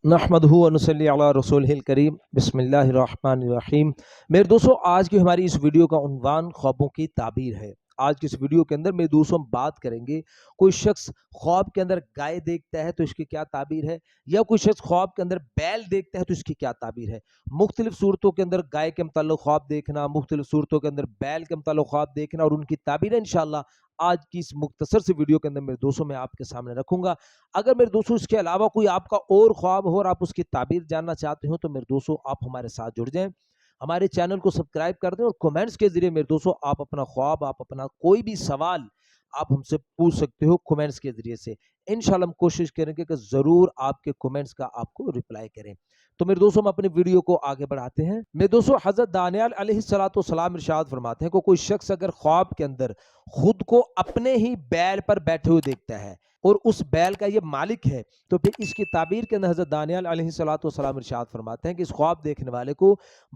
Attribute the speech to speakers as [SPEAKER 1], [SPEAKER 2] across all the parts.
[SPEAKER 1] नहमदहु व नसल्ली अला रसूलिहिल करीम बिस्मिल्लाहिर्रहमानिर्रहीम। मेरे दोस्तों, आज की हमारी इस वीडियो का उन्वान ख्वाबों की ताबीर है। आज की इस वीडियो के अंदर मेरे दोस्तों हम बात करेंगे, कोई शख्स ख्वाब के अंदर गाय देखता है तो इसकी क्या ताबीर है, या कोई शख्स ख्वाब के अंदर बैल देखता है तो इसकी क्या ताबीर है। मुख्तलिफ सूरतों के अंदर गाय के मुताल्लिक़ ख्वाब देखना, मुख्तलिफ सूरतों के अंदर बैल के मुताल्लिक़ ख्वाब देखना और उनकी ताबीर इंशाअल्लाह आज की इस मुख्तसर से वीडियो के अंदर मेरे दोस्तों मैं आपके सामने रखूंगा। अगर मेरे दोस्तों इसके अलावा कोई आपका और ख्वाब हो और आप उसकी ताबीर जानना चाहते हो तो मेरे दोस्तों आप हमारे साथ जुड़ जाएं, हमारे चैनल को सब्सक्राइब कर दें और कमेंट्स के जरिए मेरे दोस्तों आप अपना ख्वाब, आप अपना कोई भी सवाल आप हमसे पूछ सकते हो कमेंट्स के जरिए से। इंशाल्लाह हम कोशिश करेंगे कि जरूर आपके कमेंट्स का आपको रिप्लाई करें। तो मेरे दोस्तों हम अपनी वीडियो को आगे बढ़ाते हैं। मेरे दोस्तों हजरत दानियाल अलैहिस्सलाम इरशाद फरमाते हैं कि कोई शख्स अगर ख्वाब के अंदर खुद को अपने ही बैल पर बैठे हुए देखता है और उस बैल का ये मालिक है, तो फिर इसकी ताबीर के अंदर हजरत दानियाल अलैहिस्सलाम इरशाद फरमाते हैं कि इस ख्वाब देखने वाले को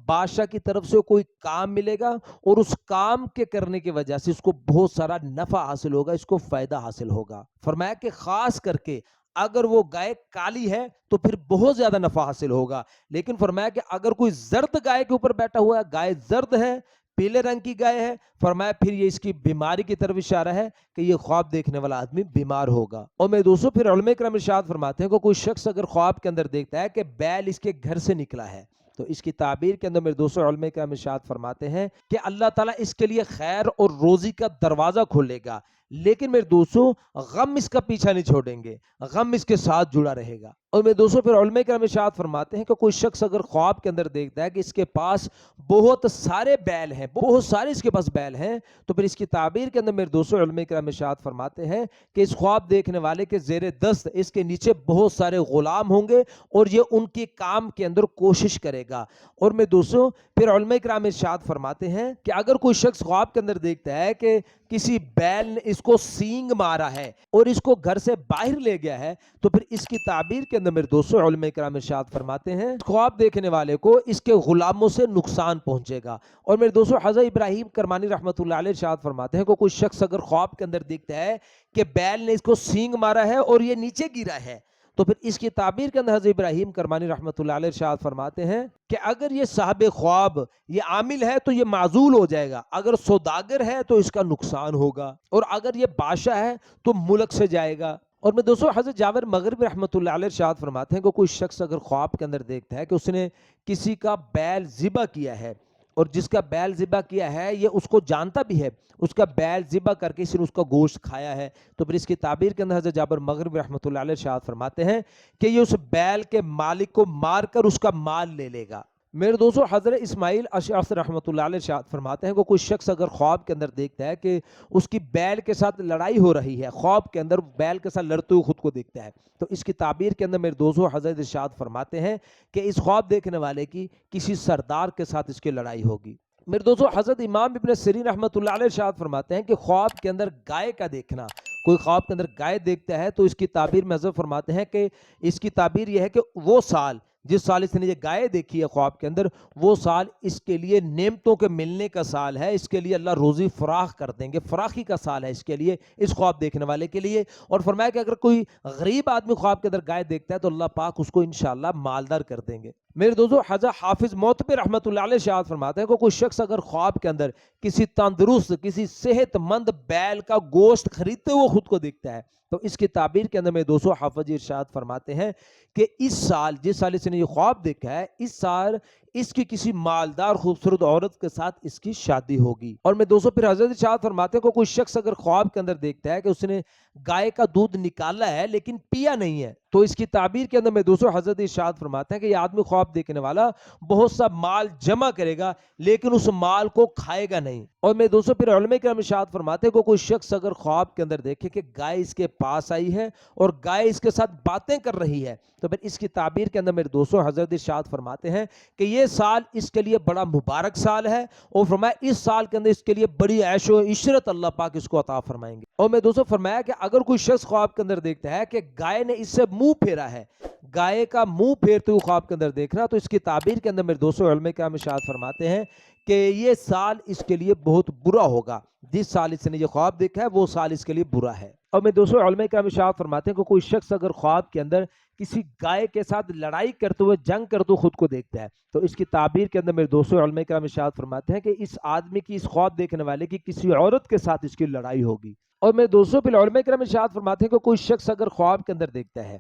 [SPEAKER 1] बादशाह की तरफ से कोई काम मिलेगा और उस काम के करने की वजह से इसको बहुत सारा नफा हासिल होगा, इसको फायदा हासिल होगा। फरमाया कि खास करके अगर वो गाय काली है तो फिर बहुत ज्यादा नफा हासिल होगा, लेकिन फरमाया कि अगर कोई जर्द गाय के ऊपर बैठा हुआ है, गाय जर्द है, पीले रंग की गाय है, फरमाया फिर ये इसकी बीमारी की तरफ इशारा है कि ये ख्वाब देखने वाला आदमी बीमार होगा। और मेरे दोस्तों फिर उलमा इकराम इरशाद फरमाते हैं कि कोई शख्स अगर ख्वाब के अंदर देखता है कि बैल इसके घर से निकला है, तो इसकी ताबीर के अंदर मेरे दोस्तों उलमा इकराम इरशाद फरमाते हैं कि अल्लाह ताला इसके लिए खैर और रोजी का दरवाजा खोलेगा, लेकिन मेरे दोस्तों गम इसका पीछा नहीं छोड़ेंगे, गम इसके साथ जुड़ा रहेगा। और मेरे दोस्तों फिर उलमा इकराम इरशाद फरमाते हैं कि कोई शख्स अगर ख्वाब के अंदर देखता है कि इसके पास बहुत सारे बैल हैं, बहुत सारे इसके पास बैल हैं, तो फिर इसकी ताबीर के अंदर मेरे दोस्तों उलमा इकराम इरशाद फरमाते हैं कि इस ख्वाब देखने वाले के जेरे दस्त इसके नीचे बहुत सारे गुलाम होंगे और ये उनके काम के अंदर कोशिश करेगा। और मेरे दोस्तों फिर उलमा इकराम इरशाद फरमाते हैं कि अगर कोई शख्स ख्वाब के अंदर देखता है कि किसी बैल ने इसको सींग मारा है और इसको घर से बाहर ले गया है, तो फिर इसकी ताबीर के अंदर मेरे दोस्तों उलमा इकराम इरशाद फरमाते हैं ख्वाब देखने वाले को इसके गुलामों से नुकसान पहुंचेगा। और मेरे दोस्तों हज़रत इब्राहिम करमानी रहमतुल्लाह अलैह इरशाद फरमाते हैं कि कोई शख्स अगर ख्वाब के अंदर देखता है कि बैल ने इसको सींग मारा है और ये नीचे गिरा है, तो फिर इसकी ताबीर के अंदर हज़रत इब्राहिम करमानी रहमतुल्लाह अलैह इरशाद फरमाते हैं कि अगर ये साहब ख्वाब ये आमिल है तो ये माजूल हो जाएगा, अगर सौदागर है तो इसका नुकसान होगा, और अगर ये बादशाह है तो मुल्क से जाएगा। और मैं दोस्तों हज़रत जाबिर मगरिबी रहमतुल्लाह अलैह इरशाद फरमाते हैं कि कोई शख्स अगर ख्वाब के अंदर देखता है कि उसने किसी का बैल ज़िबा किया है और जिसका बैल ज़िबा किया है ये उसको जानता भी है, उसका बैल ज़िबा करके इसने उसका गोश्त खाया है, तो फिर इसकी ताबीर के अंदर हज़रत जाबिर मगरिबी रहमतुल्लाह अलैह इरशाद फरमाते हैं कि ये उस बैल के मालिक को मारकर उसका माल ले लेगा। मेरे दोस्तों हज़रत इस्माइल अशअस रहमतुल्लाह अलैह इरशाद फरमाते हैं कि कोई शख्स अगर ख्वाब के अंदर देखता है कि उसकी बैल के साथ लड़ाई हो रही है, ख्वाब के अंदर बैल के साथ लड़ते हुए खुद को देखता है, तो इसकी ताबीर के अंदर मेरे दोस्तों हज़रत इरशाद फरमाते हैं कि इस ख्वाब देखने वाले की किसी सरदार के साथ इसकी लड़ाई होगी। मेरे दोस्तों हज़रत इमाम इब्न सिरीन रहमतुल्लाह अलैह इरशाद फरमाते हैं कि ख्वाब के अंदर गाय का देखना, कोई ख्वाब के अंदर गाय देखता है तो इसकी ताबीर में हज़रत फरमाते हैं कि इसकी ताबीर यह है कि वो साल जिस साल इसने ये गाय देखी है ख्वाब के अंदर, वो साल इसके लिए नेमतों के मिलने का साल है, इसके लिए अल्लाह रोजी फराख कर देंगे, फराखी का साल है इसके लिए, इस ख्वाब देखने वाले के लिए। और फरमाया कि अगर कोई गरीब आदमी ख्वाब के अंदर गाय देखता है तो अल्लाह पाक उसको इंशाअल्लाह मालदार कर देंगे। मेरे दोस्तों हज़रत हाफिज मोतबी रहमतुल्लाह अलैह इरशाद फरमाते हैं कि कोई शख्स अगर ख्वाब के अंदर किसी तंदुरुस्त, किसी सेहतमंद बैल का गोश्त खरीदते हुए खुद को देखता है, तो इसकी ताबीर के अंदर मेरे दोस्तों हाफिज इरशाद फरमाते हैं कि इस साल जिस साल इसने ये ख्वाब देखा है, इस साल इसकी किसी मालदार खूबसूरत औरत के साथ इसकी शादी होगी। और मैं दोस्तों फिर हज़रत इरशाद फरमाते हैं कि कोई शख्स अगर ख्वाब के अंदर देखता है कि उसने गाय का दूध निकाला है लेकिन पिया नहीं है, तो इसकी ताबीर के अंदर मैं दोस्तों हज़रत इरशाद फरमाते हैं कि ये आदमी ख्वाब देखने वाला बहुत सा माल जमा करेगा लेकिन उस माल को खाएगा नहीं। और मैं दोस्तों फिर उलमा इकराम इरशाद फरमाते हैं कि कोई शख्स अगर ख्वाब के अंदर देखे कि गाय इसके पास आई है और गाय इसके साथ बातें कर रही है, तो फिर इसकी ताबीर के अंदर मेरे दोस्तों हज़रत इरशाद फरमाते हैं कि ये साल इसके लिए बड़ा मुबारक साल है, और फरमाया इस साल के अंदर इसके लिए बड़ी ऐशो इशरत अल्लाह पाक इसको अता फरमाएंगे। और मैं दोस्तों फरमाया कि अगर कोई शख्स ख्वाब के अंदर देखता है कि गाय ने इससे मुंह फेरा है, गाय का मुंह फेरते हुए ख्वाब के अंदर देखना, तो इसकी ताबीर के अंदर मेरे दोस्तों उलमा इकराम इरशाद फरमाते हैं کہ یہ سال اس کے لیے بہت برا ہوگا، جس سال اس نے یہ خواب دیکھا ہے وہ سال اس کے لیے برا ہے۔ اور میں دوستوں علماء کرام ارشاد فرماتے ہیں کہ کوئی شخص اگر خواب کے اندر کسی گائے کے ساتھ لڑائی کرتے ہوئے، جنگ کرتے ہوئے خود کو دیکھتا ہے، تو اس کی تعبیر کے اندر میرے دوستوں علماء کرام ارشاد فرماتے ہیں کہ اس آدمی کی، اس خواب دیکھنے والے کی کسی عورت کے ساتھ اس کی لڑائی ہوگی۔ اور میرے دوستوں پھر علماء کرام ارشاد فرماتے ہیں کہ کوئی شخص اگر خواب کے اندر دیکھتا ہے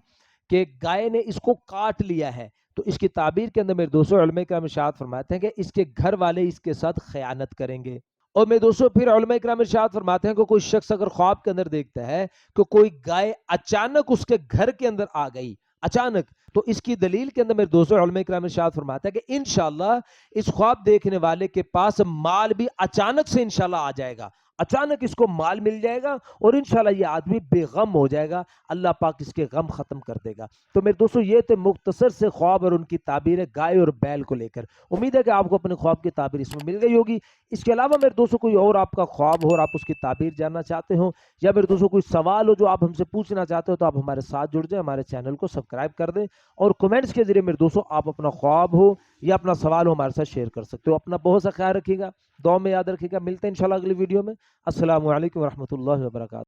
[SPEAKER 1] کہ گائے نے اس کو کاٹ لیا ہے، تو اس کی تعبیر کے اندر میرے دوستوں علماء کرام ارشاد فرماتے ہیں کہ اس کے گھر والے اس کے ساتھ خیانت کریں گے۔ اور میرے دوستوں پھر علماء کرام ارشاد فرماتے ہیں کہ کوئی شخص اگر خواب کے اندر دیکھتا ہے کہ کوئی گائے اچانک اس کے گھر کے اندر آ گئی، اچانک، تو اس کی دلیل کے اندر میرے دوستوں علماء کرام ارشاد فرماتے ہیں کہ انشاءاللہ اس خواب دیکھنے والے کے پاس مال بھی اچانک سے انشاءاللہ آ جائے گا، اچانک اس کو مال مل جائے گا اور انشاءاللہ یہ آدمی بے غم ہو جائے گا، اللہ پاک اس کے غم ختم کر دے گا۔ تو میرے دوستوں یہ تھے مختصر سے خواب اور ان کی تعبیریں گائے اور بیل کو لے کر۔ امید ہے کہ آپ کو اپنے خواب کی تعبیر اس میں مل گئی ہوگی۔ اس کے علاوہ میرے دوستوں کوئی اور آپ کا خواب ہو اور آپ اس کی تعبیر جاننا چاہتے ہو، یا میرے دوستوں کوئی سوال ہو جو آپ ہم سے پوچھنا چاہتے ہو، تو آپ ہمارے ساتھ جڑ جائیں، ہمارے چینل کو سبسکرائب کر دیں اور کمنٹس کے ذریعے میرے دوستوں آپ اپنا خواب ہو یا اپنا سوال ہو ہمارے ساتھ شیئر کر سکتے ہو۔ اپنا بہت سا خیال رکھیے گا، دعا میں یاد رکھیے گا۔ ملتے ہیں انشاءاللہ اگلی ویڈیو میں۔ السلام علیکم ورحمۃ اللہ وبرکاتہ۔